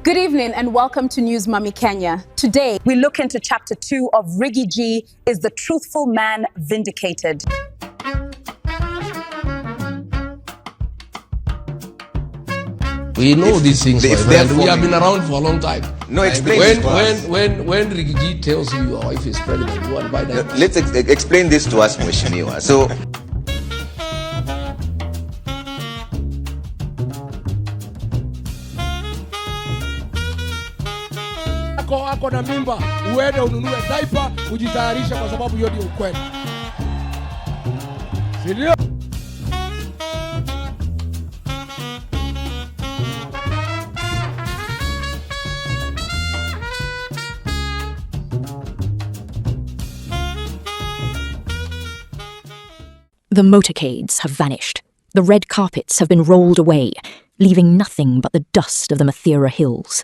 Good evening and welcome to News Mummy Kenya. Today, we look into Chapter 2 of Rigathi G, Is the Truthful Man Vindicated? We know these things, my friend. We have been around for a long time. No, explain this to us. When Rigathi G tells you your wife is pregnant, you want to buy that? Let's explain this to us, Mheshimiwa. So, ako na mimba, uende ununue diaper, kujitayarisha kwa sababu hiyo ndio ukweli. Sindio? The motorcades have vanished. The red carpets have been rolled away, leaving nothing but the dust of the Mathera Hills.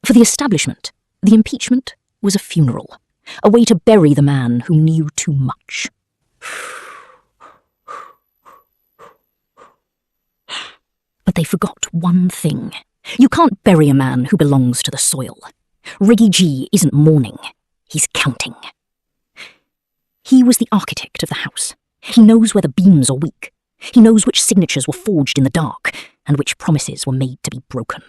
For the establishment, the impeachment was a funeral, a way to bury the man who knew too much. But they forgot one thing. You can't bury a man who belongs to the soil. Rigathi G isn't mourning, he's counting. He was the architect of the house. He knows where the beams are weak. He knows which signatures were forged in the dark and which promises were made to be broken.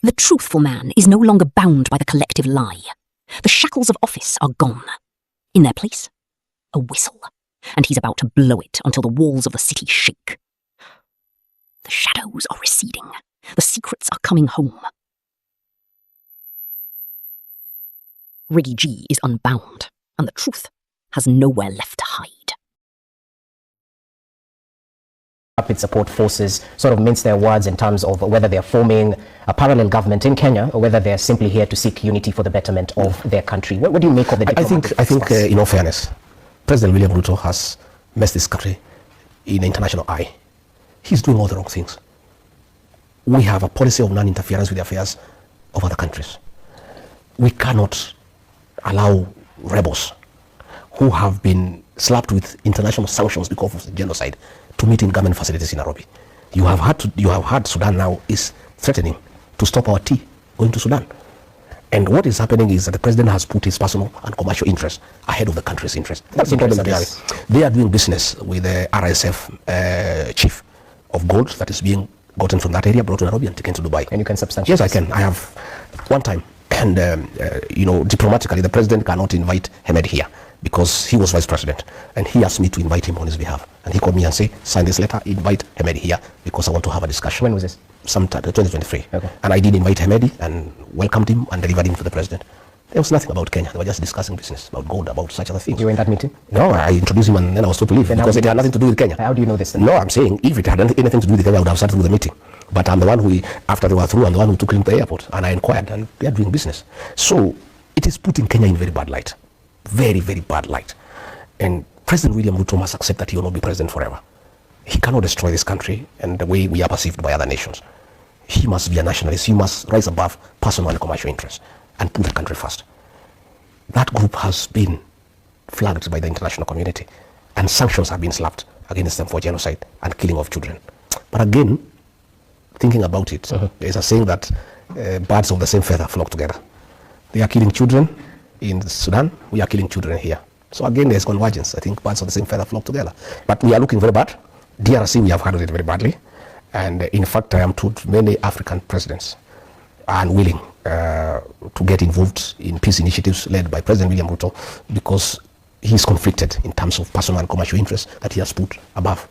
The truthful man is no longer bound by the collective lie. The shackles of office are gone. In their place, a whistle, and he's about to blow it until the walls of the city shake. The shadows are receding. The secrets are coming home. Rigathi G is unbound, and the truth has nowhere left to hide. Rapid support forces sort of mince their words in terms of whether they're forming a parallel government in Kenya or whether they're simply here to seek unity for the betterment of their country. What do you make of the diplomatic I think in all fairness, President William Ruto has messed this country in the international eye. He's doing all the wrong things. We have a policy of non-interference with the affairs of other countries. We cannot allow rebels who have been slapped with international sanctions because of the genocide to meet in government facilities in Nairobi. You have heard Sudan now is threatening to stop our tea going to Sudan. And what is happening is that the president has put his personal and commercial interests ahead of the country's interest. That's the problem. They are doing business with the RSF chief of gold that is being gotten from that area, brought to Nairobi and taken to Dubai. And you can substantiate? Yes, I can. I have one time. And, diplomatically, the president cannot invite Hemed here because he was vice president. And he asked me to invite him on his behalf. And he called me and said, sign this letter, invite Hemed here because I want to have a discussion. When was this? Sometime 2023. Okay. And I did invite Hemedi and welcomed him and delivered him to the president. There was nothing about Kenya. They were just discussing business, about gold, about such other things. You were in that meeting? No, I introduced him and then I was told to leave because it had nothing to do with Kenya. How do you know this? No, I'm saying if it had anything to do with Kenya, I would have started with the meeting. But I'm the one who, after they were through, I'm the one who took him to the airport and I inquired and they are doing business. So it is putting Kenya in very bad light. Very, very bad light. And President William Ruto must accept that he will not be president forever. He cannot destroy this country and the way we are perceived by other nations. He must be a nationalist. He must rise above personal and commercial interests and put the country first. That group has been flagged by the international community and sanctions have been slapped against them for genocide and killing of children. But again, thinking about it, there's a saying that birds of the same feather flock together. They are killing children in Sudan, we are killing children here. So again, there's convergence. I think birds of the same feather flock together. But we are looking very bad. DRC, we have handled it very badly. And in fact, I am told many African presidents are unwilling to get involved in peace initiatives led by President William Ruto because he's conflicted in terms of personal and commercial interests that he has put above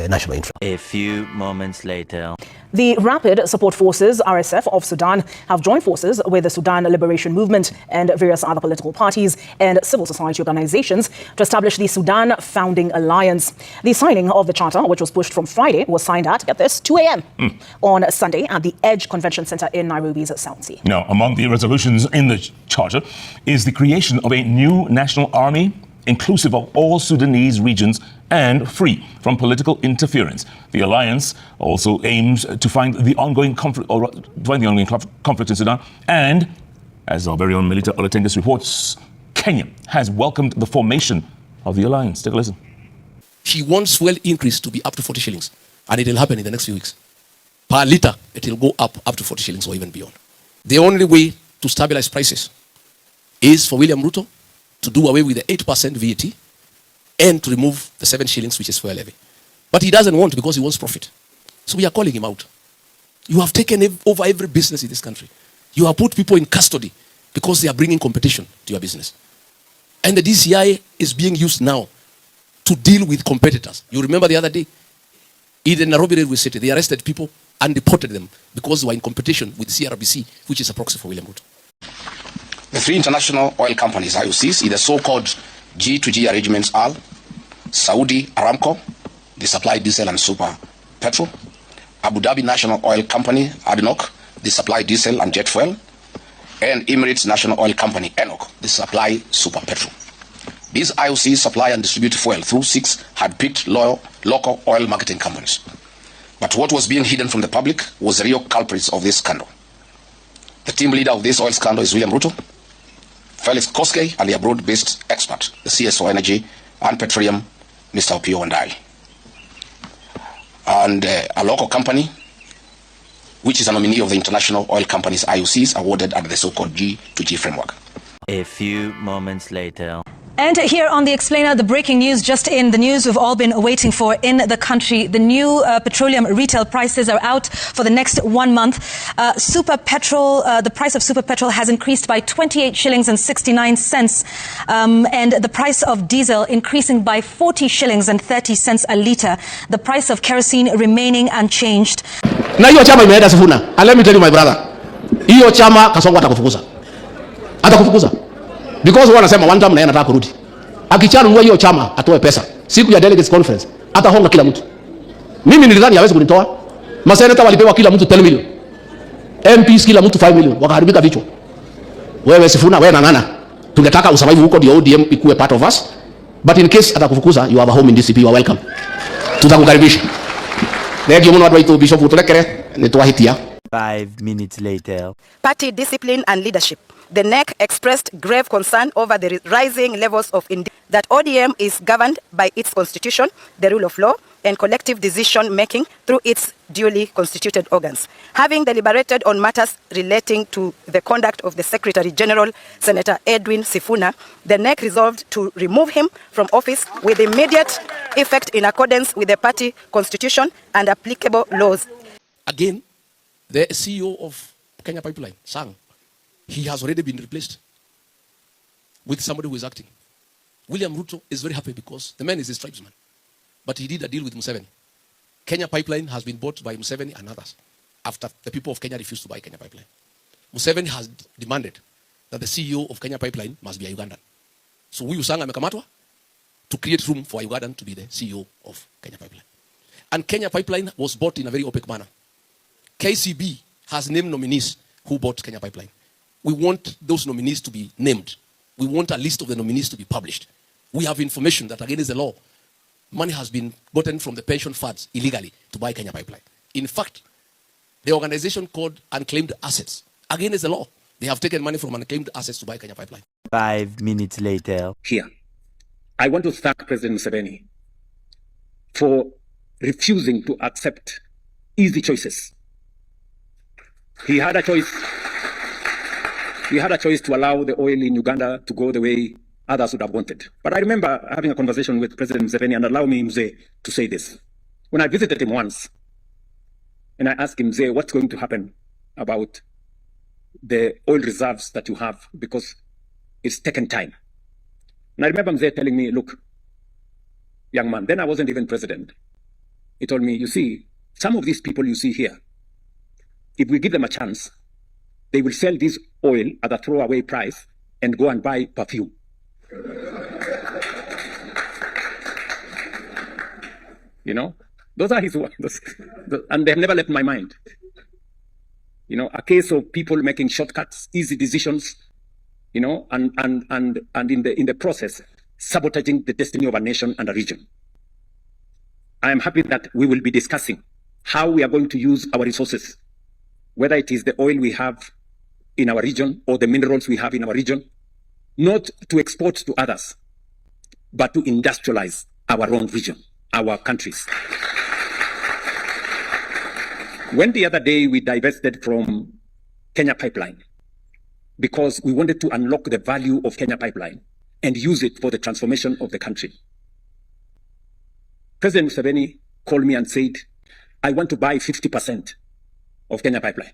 national interest. A few moments later. The Rapid Support Forces, RSF, of Sudan have joined forces with the Sudan Liberation Movement and various other political parties and civil society organizations to establish the Sudan Founding Alliance. The signing of the charter, which was pushed from Friday, was signed at, get this, 2 a.m. on Sunday at the Edge Convention Center in Nairobi's South Sea. Now, among the resolutions in the charter is the creation of a new national army inclusive of all Sudanese regions and free from political interference. The alliance also aims to find the ongoing conflict in Sudan. And, as our very own Melita Olatenges reports, Kenya has welcomed the formation of the alliance. Take a listen. He wants fuel increase to be up to 40 shillings. And it will happen in the next few weeks. Per litre, it will go up to 40 shillings or even beyond. The only way to stabilize prices is for William Ruto to do away with the 8% VAT and to remove the 7 shillings, which is fuel levy. But he doesn't want because he wants profit. So we are calling him out. You have taken over every business in this country. You have put people in custody because they are bringing competition to your business. And the DCI is being used now to deal with competitors. You remember the other day, in the Nairobi Railway City, they arrested people and deported them because they were in competition with CRBC, which is a proxy for William Ruto. The 3 international oil companies, IOCs, in the so-called G2G arrangements are Saudi Aramco, they supply diesel and super petrol; Abu Dhabi National Oil Company, ADNOC, they supply diesel and jet fuel; and Emirates National Oil Company, ENOC, they supply super petrol. These IOCs supply and distribute fuel through 6 hand-picked local oil marketing companies. But what was being hidden from the public was the real culprits of this scandal. The team leader of this oil scandal is William Ruto, Felix Koskei, and the abroad-based expert, the CSO Energy and Petroleum, Mr. Opio Wandai. And a local company, which is a nominee of the international oil companies IOCs awarded under the so-called G2G framework. A few moments later. And here on The Explainer, the breaking news just in, the news we've all been waiting for in the country. The new petroleum retail prices are out for the next 1 month. Super petrol, the price of super petrol has increased by 28 shillings and 69 cents. And the price of diesel increasing by 40 shillings and 30 cents a litre. The price of kerosene remaining unchanged. Na hiyo chama imeenda Sifuna. And let me tell you, my brother, hiyo chama Kasongo atakufukuza. Atakufukuza. Because wanasema one time na yeye anataka kurudi. Akichanua hiyo chama atoe pesa. Siku ya delegates conference atahonga kila mtu. Mimi nilidhani hawezi kunitoa. Maseneta walipewa kila mtu 10 million. MPs kila mtu 5 million. Wakaharibika vichwa. Wewe Sifuna, wewe Nang'ana, tungetaka usurvive huko ndio ODM ikuwe part of us. But in case atakufukuza, you have a home in DCP, you are welcome. Tutakukaribisha. Ndio mwana watu bishop utulekere nitwahitia. 5 minutes later. Party discipline and leadership. The NEC expressed grave concern over the rising levels of that ODM is governed by its constitution, the rule of law, and collective decision-making through its duly constituted organs. Having deliberated on matters relating to the conduct of the Secretary General, Senator Edwin Sifuna, the NEC resolved to remove him from office with immediate effect in accordance with the party constitution and applicable laws. Again, the CEO of Kenya Pipeline, Sang, he has already been replaced with somebody who is acting. William Ruto is very happy because the man is his tribesman. But he did a deal with Museveni. Kenya Pipeline has been bought by Museveni and others after the people of Kenya refused to buy Kenya Pipeline. Museveni has demanded that the CEO of Kenya Pipeline must be a Ugandan. So huyu Sang amekamatwa to create room for a Ugandan to be the CEO of Kenya Pipeline. And Kenya Pipeline was bought in a very opaque manner. KCB has named nominees who bought Kenya Pipeline. We want those nominees to be named. We want a list of the nominees to be published. We have information that against the law, money has been gotten from the pension funds illegally to buy Kenya Pipeline. In fact, the organization called Unclaimed Assets, against the law, they have taken money from unclaimed assets to buy Kenya Pipeline. 5 minutes later. Here, I want to thank President Museveni for refusing to accept easy choices. He had a choice. He had a choice to allow the oil in Uganda to go the way others would have wanted. But I remember having a conversation with President Museveni, and allow me, Mzee, to say this. When I visited him once, and I asked him, Mzee, what's going to happen about the oil reserves that you have, because it's taken time. And I remember Mzee telling me, look, young man, then I wasn't even president. He told me, you see, some of these people you see here, if we give them a chance, they will sell this oil at a throwaway price and go and buy perfume. You know, those are his words, and they've never left my mind. You know, a case of people making shortcuts, easy decisions, you know, and in the process, sabotaging the destiny of a nation and a region. I am happy that we will be discussing how we are going to use our resources, whether it is the oil we have in our region or the minerals we have in our region, not to export to others, but to industrialize our own region. our countries. When the other day we divested from Kenya Pipeline because we wanted to unlock the value of Kenya Pipeline and use it for the transformation of the country, President Museveni called me and said, I want to buy 50% of Kenya Pipeline.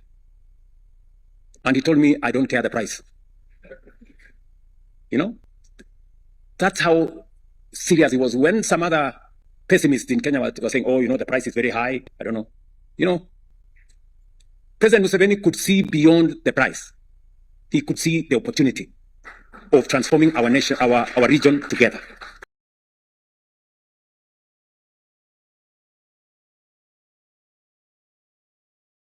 And he told me, I don't care the price. You know, that's how serious he was. When some other pessimists in Kenya were saying, oh, you know, the price is very high, I don't know. You know, President Museveni could see beyond the price. He could see the opportunity of transforming our nation, our region together.